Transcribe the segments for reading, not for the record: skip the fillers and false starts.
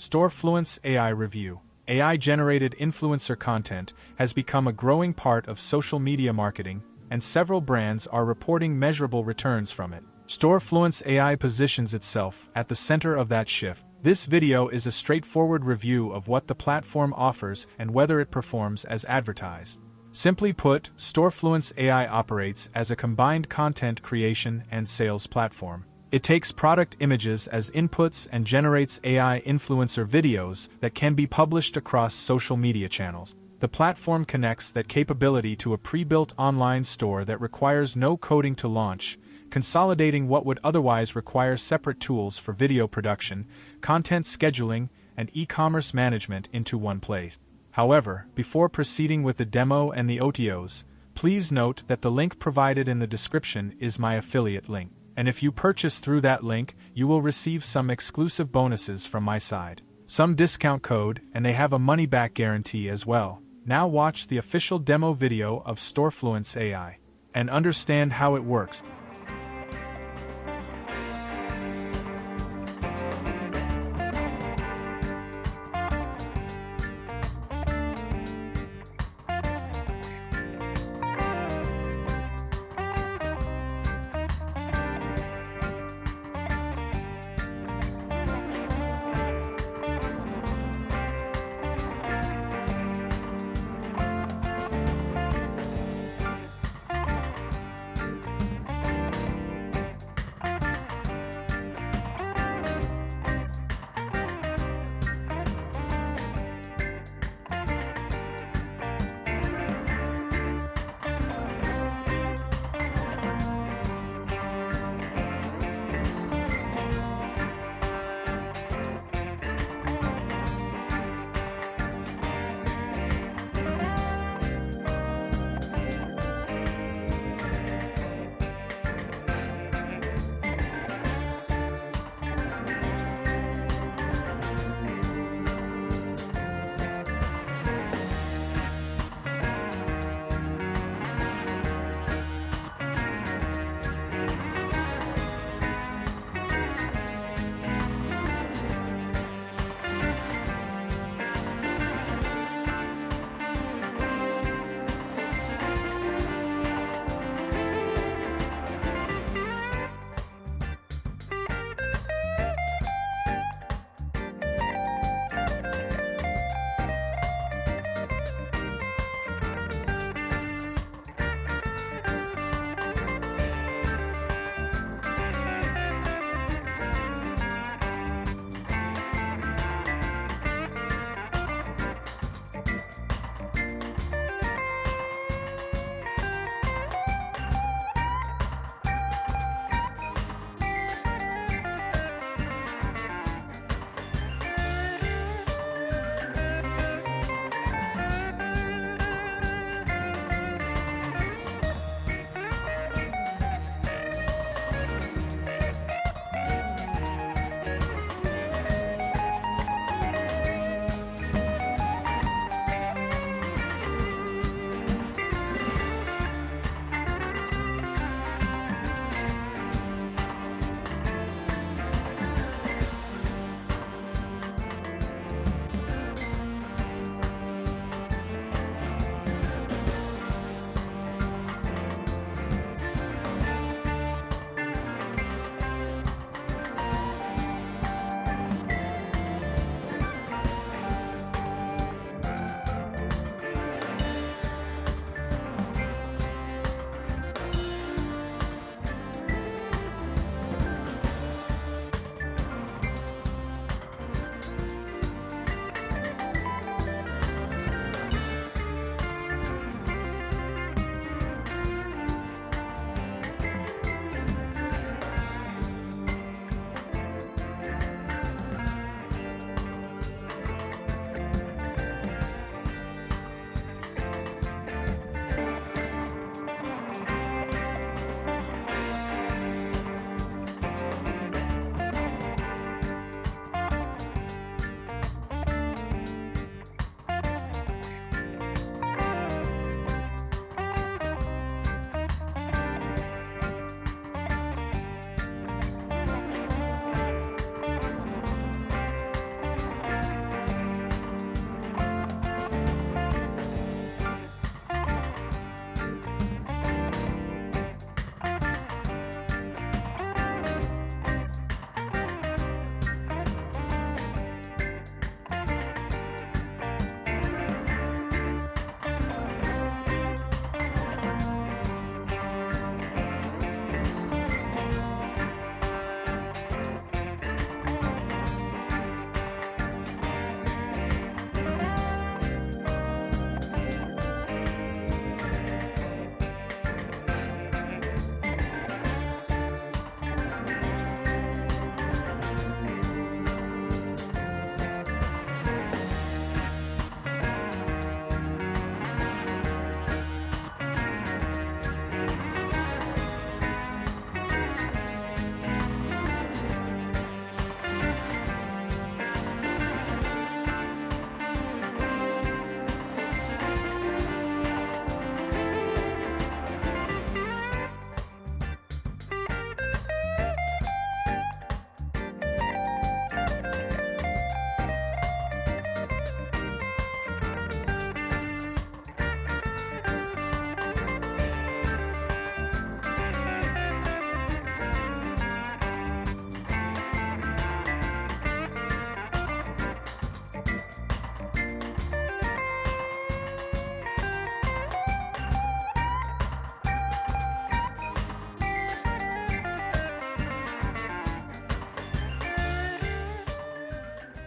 StoreFluence AI Review. AI-generated influencer content has become a growing part of social media marketing, and several brands are reporting measurable returns from it. StoreFluence AI positions itself at the center of that shift. This video is a straightforward review of what the platform offers and whether it performs as advertised. Simply put, StoreFluence AI operates as a combined content creation and sales platform. It takes product images as inputs and generates AI influencer videos that can be published across social media channels. The platform connects that capability to a pre-built online store that requires no coding to launch, consolidating what would otherwise require separate tools for video production, content scheduling, and e-commerce management into one place. However, before proceeding with the demo and the OTOs, please note that the link provided in the description is my affiliate link. And if you purchase through that link, you will receive some exclusive bonuses from my side. Some discount code, and they have a money-back guarantee as well. Now watch the official demo video of StoreFluence AI and understand how it works.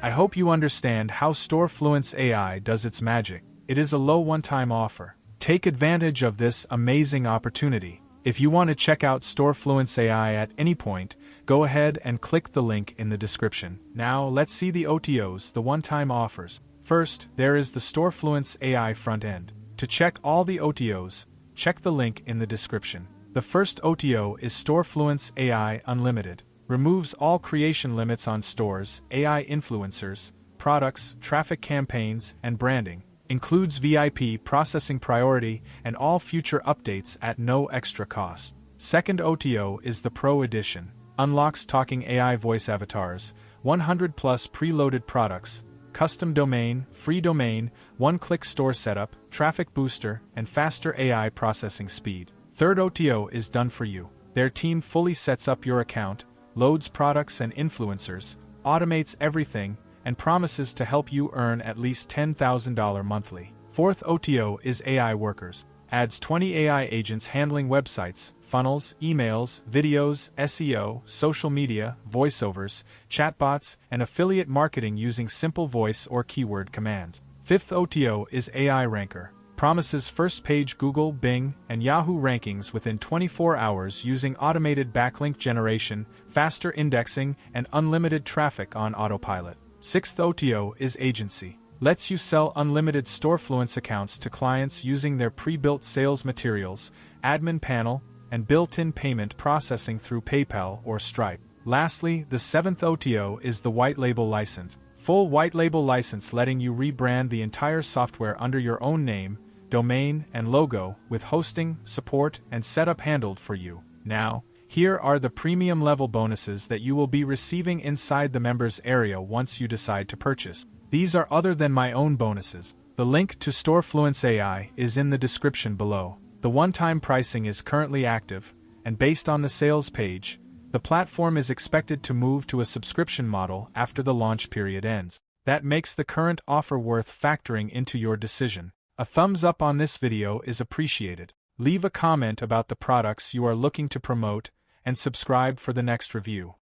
I hope you understand how StoreFluence AI does its magic. It is a low one-time offer. Take advantage of this amazing opportunity. If you want to check out StoreFluence AI at any point, go ahead and click the link in the description. Now let's see the OTOs, the one-time offers. First, there is the StoreFluence AI front end. To check all the OTOs, check the link in the description. The first OTO is StoreFluence AI Unlimited. Removes all creation limits on stores, AI influencers, products, traffic campaigns, and branding. Includes VIP processing priority and all future updates at no extra cost. Second OTO is the Pro Edition. Unlocks talking AI voice avatars, 100 plus preloaded products, custom domain, free domain, one-click store setup, traffic booster, and faster AI processing speed. Third OTO is done for you. Their team fully sets up your account, loads products and influencers, automates everything, and promises to help you earn at least $10,000 monthly. Fourth OTO is AI Workers. Adds 20 AI agents handling websites, funnels, emails, videos, SEO, social media, voiceovers, chatbots, and affiliate marketing using simple voice or keyword commands. Fifth OTO is AI Ranker. Promises first-page Google, Bing, and Yahoo rankings within 24 hours using automated backlink generation, faster indexing, and unlimited traffic on autopilot. Sixth OTO is Agency. Lets you sell unlimited StoreFluence accounts to clients using their pre-built sales materials, admin panel, and built-in payment processing through PayPal or Stripe. Lastly, the seventh OTO is the Whitelabel license. Full Whitelabel license letting you rebrand the entire software under your own name, domain, and logo, with hosting, support, and setup handled for you. Now, here are the premium level bonuses that you will be receiving inside the members area once you decide to purchase. These are other than my own bonuses. The link to StoreFluence AI is in the description below. The one-time pricing is currently active, and based on the sales page, the platform is expected to move to a subscription model after the launch period ends. That makes the current offer worth factoring into your decision. A thumbs up on this video is appreciated. Leave a comment about the products you are looking to promote, and subscribe for the next review.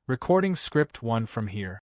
Recording script 1 from here.